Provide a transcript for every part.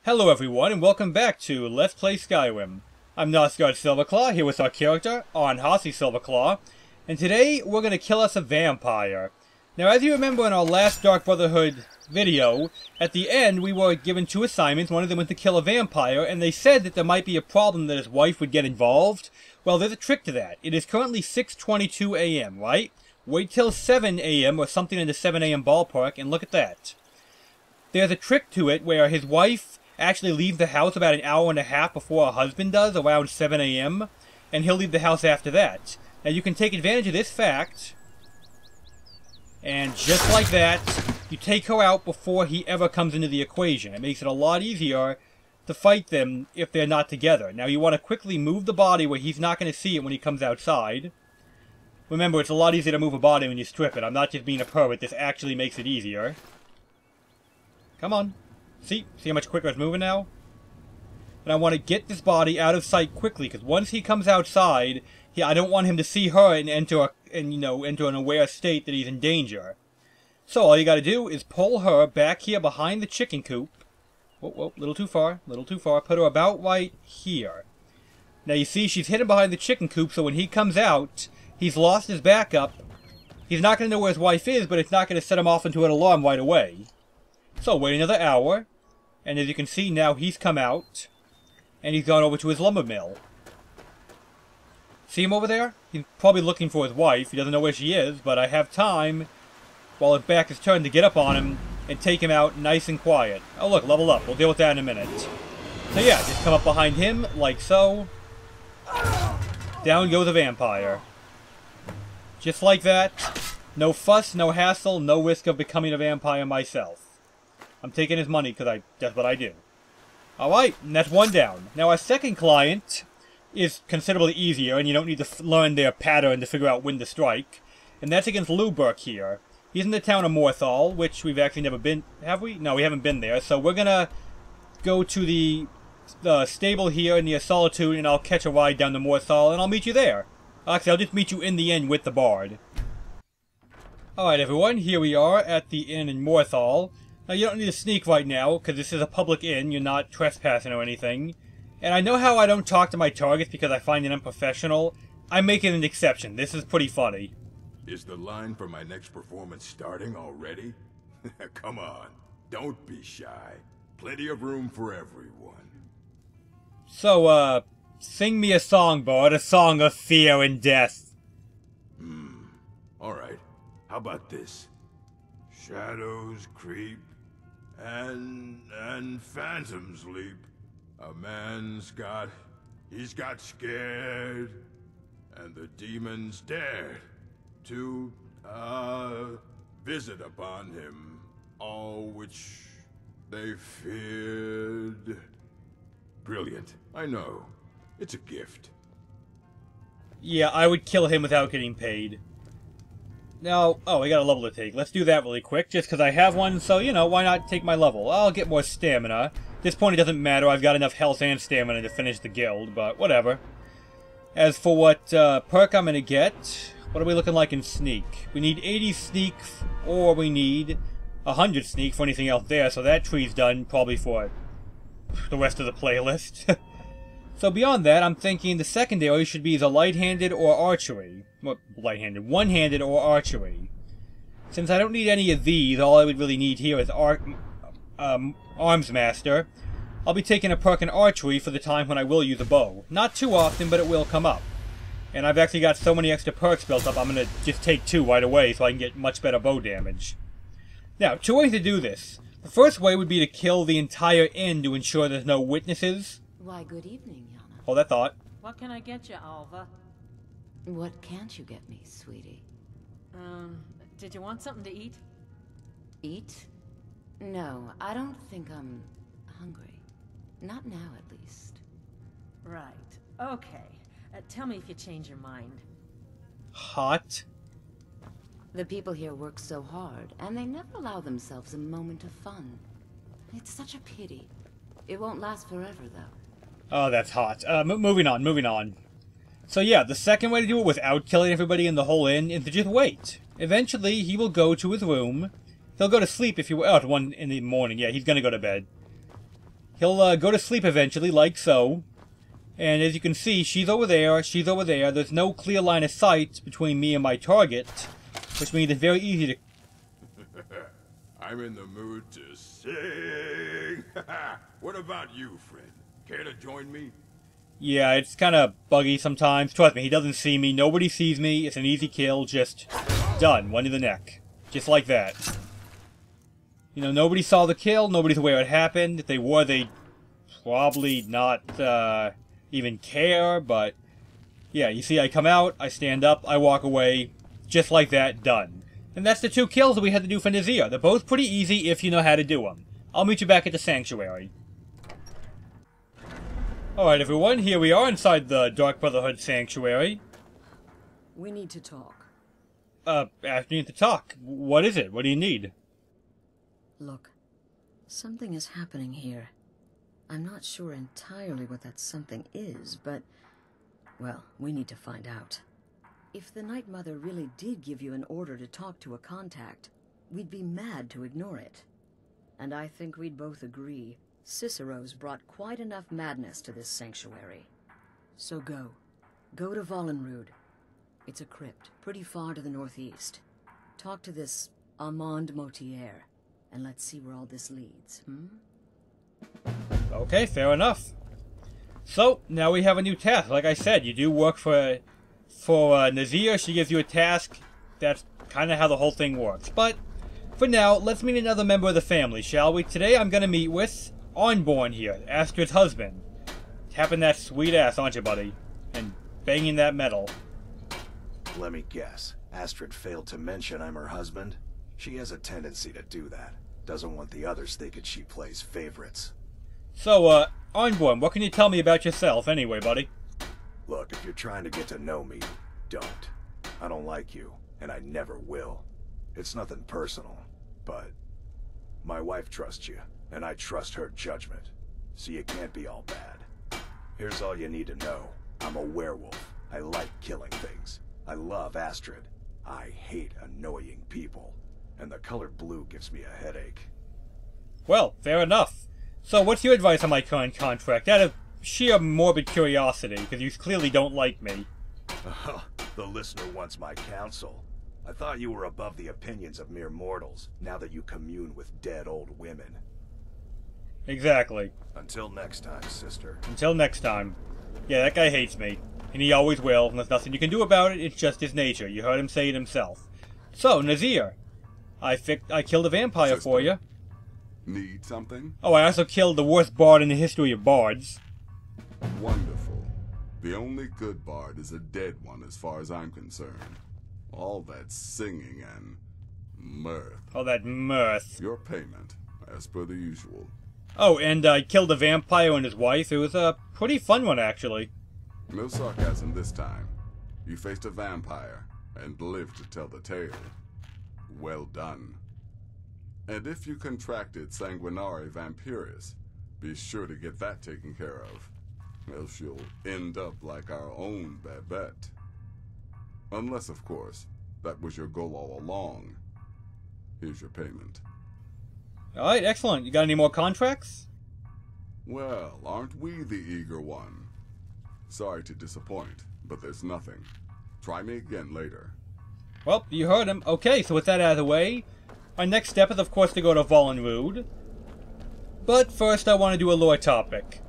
Hello everyone, and welcome back to Let's Play Skyrim. I'm Nosgard Silverclaw, here with our character, Arnhasi Silverclaw, and today we're going to kill us a vampire. Now, as you remember in our last Dark Brotherhood video, at the end we were given two assignments. One of them was to kill a vampire, and they said that there might be a problem that his wife would get involved. Well, there's a trick to that. It is currently 6:22 a.m., right? Wait till 7 a.m. or something in the 7 a.m. ballpark, and look at that. There's a trick to it where his wife actually leaves the house about an hour and a half before her husband does, around 7 a.m., and he'll leave the house after that. Now you can take advantage of this fact, and just like that, you take her out before he ever comes into the equation. It makes it a lot easier to fight them if they're not together. Now you want to quickly move the body where he's not going to see it when he comes outside. Remember, it's a lot easier to move a body when you strip it. I'm not just being a pervert, this actually makes it easier. Come on. See how much quicker it's moving now? And I want to get this body out of sight quickly, because once he comes outside, I don't want him to see her and enter an aware state that he's in danger. So all you got to do is pull her back here behind the chicken coop. Whoa, little too far. Put her about right here. Now you see she's hidden behind the chicken coop, so when he comes out, he's lost his backup. He's not going to know where his wife is, but it's not going to set him off into an alarm right away. So wait another hour. And as you can see now, he's come out, and he's gone over to his lumber mill. See him over there? He's probably looking for his wife. He doesn't know where she is, but I have time, while his back is turned, to get up on him and take him out nice and quiet. Oh look, level up. We'll deal with that in a minute. So yeah, just come up behind him, like so. Down goes a vampire. Just like that. No fuss, no hassle, no risk of becoming a vampire myself. I'm taking his money because that's what I do. Alright, and that's one down. Now our second client is considerably easier, and you don't need to learn their pattern to figure out when to strike. And that's against Luberk here. He's in the town of Morthal, which we've actually never been... Have we? No, we haven't been there. So we're gonna go to the stable here near Solitude, and I'll catch a ride down to Morthal, and I'll meet you there. Actually, I'll just meet you in the inn with the bard. Alright everyone, here we are at the inn in Morthal. Now, you don't need to sneak right now, because this is a public inn. You're not trespassing or anything. And I know how I don't talk to my targets because I find it unprofessional. I'm making an exception. This is pretty funny. Is the line for my next performance starting already? Come on, don't be shy. Plenty of room for everyone. So, sing me a song, bard. A song of fear and death. Alright. How about this? Shadows creep, and phantoms leap. A man's got scared, and the demons dared to, visit upon him all which they feared. Brilliant, I know. It's a gift. Yeah, I would kill him without getting paid. Now, oh, we got a level to take. Let's do that really quick, just because I have one, so, you know, why not take my level? I'll get more stamina. At this point, it doesn't matter. I've got enough health and stamina to finish the guild, but whatever. As for what perk I'm going to get, what are we looking like in sneak? We need 80 sneak, or we need 100 sneak for anything else there, so that tree's done probably for the rest of the playlist. So beyond that, I'm thinking the secondary should be either light-handed or archery. Well, light-handed. One-handed or archery. Since I don't need any of these, all I would really need here is Arms Master. I'll be taking a perk in archery for the time when I will use a bow. Not too often, but it will come up. And I've actually got so many extra perks built up, I'm going to just take 2 right away so I can get much better bow damage. Now, 2 ways to do this. The first way would be to kill the entire inn to ensure there's no witnesses. Why, good evening, Yana. Hold that thought. What can I get you, Alva? What can't you get me, sweetie? Did you want something to eat? Eat? No, I don't think I'm hungry. Not now, at least. Right. Okay. Tell me if you change your mind. Hot. The people here work so hard, and they never allow themselves a moment of fun. It's such a pity. It won't last forever, though. Oh, that's hot. Moving on. So yeah, the second way to do it without killing everybody in the whole inn is to just wait. Eventually, he will go to his room. He'll go to sleep if you... Oh, it's 1 in the morning. Yeah, he's gonna go to bed. He'll go to sleep eventually, like so. And as you can see, she's over there, she's over there. There's no clear line of sight between me and my target, which means it's very easy to... I'm in the mood to sing. What about you, friend? Care to join me? Yeah, it's kind of buggy sometimes. Trust me, he doesn't see me. Nobody sees me. It's an easy kill. Just done. One to the neck. Just like that. You know, nobody saw the kill. Nobody's aware it happened. If they were, they'd probably not even care. But, yeah, you see, I come out, I stand up, I walk away. Just like that. Done. And that's the 2 kills that we had to do for Nazir. They're both pretty easy if you know how to do them. I'll meet you back at the Sanctuary. Alright everyone, here we are inside the Dark Brotherhood Sanctuary. We need to talk. Asking you to talk. What is it? What do you need? Look, something is happening here. I'm not sure entirely what that something is, but... well, we need to find out. If the Night Mother really did give you an order to talk to a contact, we'd be mad to ignore it. And I think we'd both agree Cicero's brought quite enough madness to this sanctuary. So go. Go to Valen Wood. It's a crypt, pretty far to the northeast. Talk to this Armand Motier, and let's see where all this leads, Okay, fair enough. So, now we have a new task. Like I said, you do work for Nazir. She gives you a task. That's kind of how the whole thing works. But, for now, let's meet another member of the family, shall we? Today I'm going to meet with Unborn here, Astrid's husband. Tapping that sweet ass, aren't you, buddy? And banging that metal. Let me guess. Astrid failed to mention I'm her husband? She has a tendency to do that. Doesn't want the others thinking she plays favorites. So, Unborn, what can you tell me about yourself anyway, buddy? Look, if you're trying to get to know me, don't. I don't like you, and I never will. It's nothing personal, but my wife trusts you, and I trust her judgment, so you can't be all bad. Here's all you need to know. I'm a werewolf. I like killing things. I love Astrid. I hate annoying people, and the color blue gives me a headache. Well, fair enough. So what's your advice on my current contract? Out of sheer morbid curiosity, because you clearly don't like me. The listener wants my counsel. I thought you were above the opinions of mere mortals, now that you commune with dead old women. Exactly. Until next time, sister. Until next time. Yeah, that guy hates me. And he always will, and there's nothing you can do about it, it's just his nature. You heard him say it himself. So, Nazir. I killed a vampire for you. Need something? Oh, I also killed the worst bard in the history of bards. Wonderful. The only good bard is a dead one as far as I'm concerned. All that singing and mirth. All that mirth. Your payment, as per the usual. Oh, and I killed a vampire and his wife. It was a pretty fun one, actually. No sarcasm this time. You faced a vampire and lived to tell the tale. Well done. And if you contracted sanguinare vampiris, be sure to get that taken care of. Else you'll end up like our own Babette. Unless, of course, that was your goal all along. Here's your payment. Alright, excellent. You got any more contracts? Well, aren't we the eager one? Sorry to disappoint, but there's nothing. Try me again later. Well, you heard him. Okay, so with that out of the way, our next step is, of course, to go to Valen Wood. But first, I want to do a lore topic.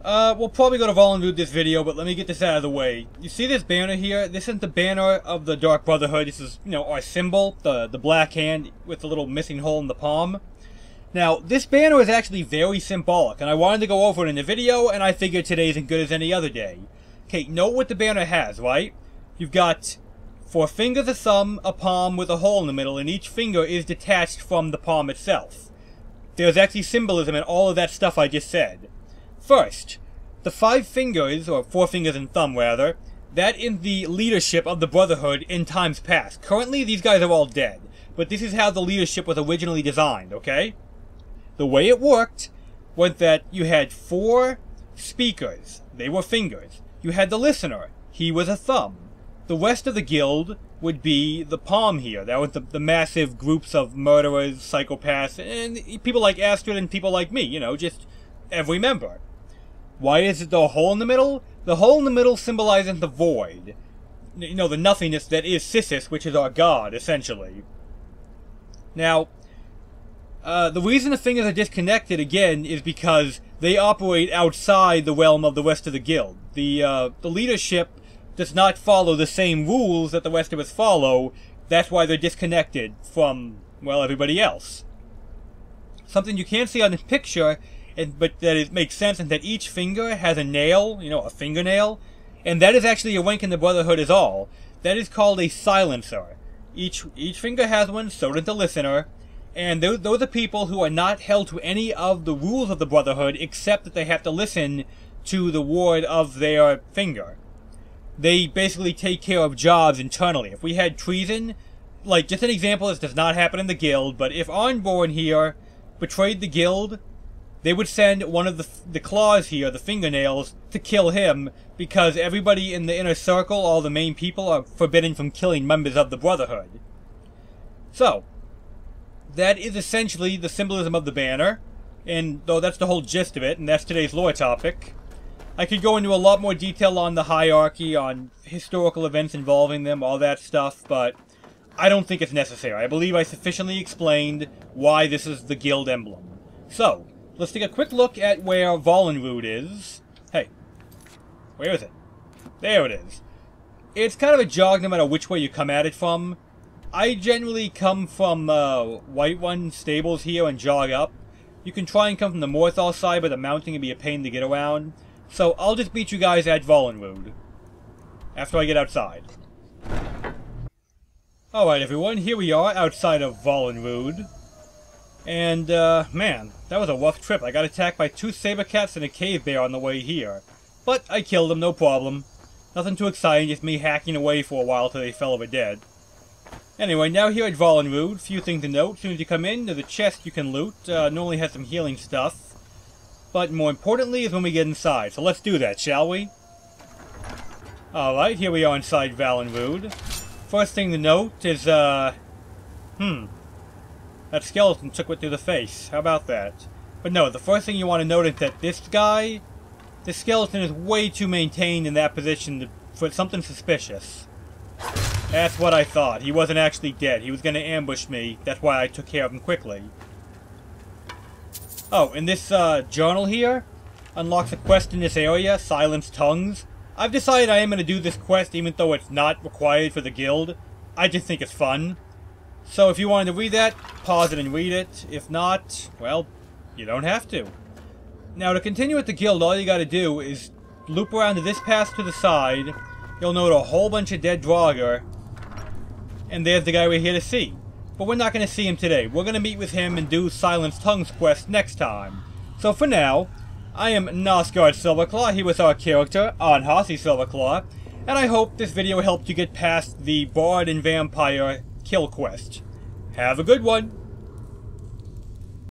We'll probably go to Valen Wood this video, but let me get this out of the way. You see this banner here? This isn't the banner of the Dark Brotherhood. This is, you know, our symbol, the black hand with the little missing hole in the palm. Now, this banner is actually very symbolic, and I wanted to go over it in the video, and I figured today's as good as any other day. Okay, note what the banner has, right? You've got 4 fingers, a thumb, a palm with a hole in the middle, and each finger is detached from the palm itself. There's actually symbolism in all of that stuff I just said. First, the 5 fingers, or 4 fingers and thumb rather, that is the leadership of the Brotherhood in times past. Currently, these guys are all dead, but this is how the leadership was originally designed, okay? The way it worked was that you had 4 speakers, they were fingers. You had the listener, he was a thumb. The rest of the guild would be the palm here. That was the massive groups of murderers, psychopaths, and people like Astrid and people like me, you know, just every member. Why is it the hole in the middle? The hole in the middle symbolizes the void. You know, the nothingness that is Sithis, which is our god, essentially. Now, the reason the fingers are disconnected, again, is because they operate outside the realm of the rest of the guild. The leadership does not follow the same rules that the rest of us follow. That's why they're disconnected from, well, everybody else. Something you can't see on this picture, but that it makes sense, is that each finger has a nail, you know, a fingernail, and that is actually a rank in the Brotherhood is all. That is called a silencer. Each finger has one, so does the listener, and those are people who are not held to any of the rules of the Brotherhood, except that they have to listen to the word of their finger. They basically take care of jobs internally. If we had treason, like, just an example, this does not happen in the guild, but if Arnborn here betrayed the guild, they would send one of the claws here, the fingernails, to kill him, because everybody in the inner circle, all the main people, are forbidden from killing members of the Brotherhood. So, that is essentially the symbolism of the banner, and though that's the whole gist of it, and that's today's lore topic. I could go into a lot more detail on the hierarchy, on historical events involving them, all that stuff, but I don't think it's necessary. I believe I sufficiently explained why this is the guild emblem. So, let's take a quick look at where Valen Wood is. Hey, where is it? There it is. It's kind of a jog no matter which way you come at it from. I generally come from White One stables here and jog up. You can try and come from the Morthal side, but the mountain can be a pain to get around. So I'll just beat you guys at Valen Wood after I get outside. Alright everyone, here we are outside of Valen Wood. And, man, that was a rough trip. I got attacked by 2 saber cats and a cave bear on the way here. But I killed them, no problem. Nothing too exciting, just me hacking away for a while till they fell over dead. Anyway, now here at Valen Wood, few things to note. As soon as you come in, there's a chest you can loot. Normally has some healing stuff. But more importantly is when we get inside. So let's do that, shall we? Alright, here we are inside Valen Wood. First thing to note is, that skeleton took it through the face. How about that? But no, the first thing you want to note is that this skeleton is way too maintained in that position for something suspicious. That's what I thought. He wasn't actually dead. He was going to ambush me. That's why I took care of him quickly. Oh, and this journal here unlocks a quest in this area, Silence Tongues. I've decided I am going to do this quest even though it's not required for the guild. I just think it's fun. So if you wanted to read that, pause it and read it. If not, well, you don't have to. Now to continue with the guild, all you gotta do is loop around to this path to the side. You'll note a whole bunch of dead Draugr. And there's the guy we're here to see. But we're not going to see him today. We're going to meet with him and do Silence Tongues quest next time. So for now, I am Nosgard Silverclaw. He was our character on Hossy Silverclaw. And I hope this video helped you get past the Bard and Vampire kill quest. Have a good one!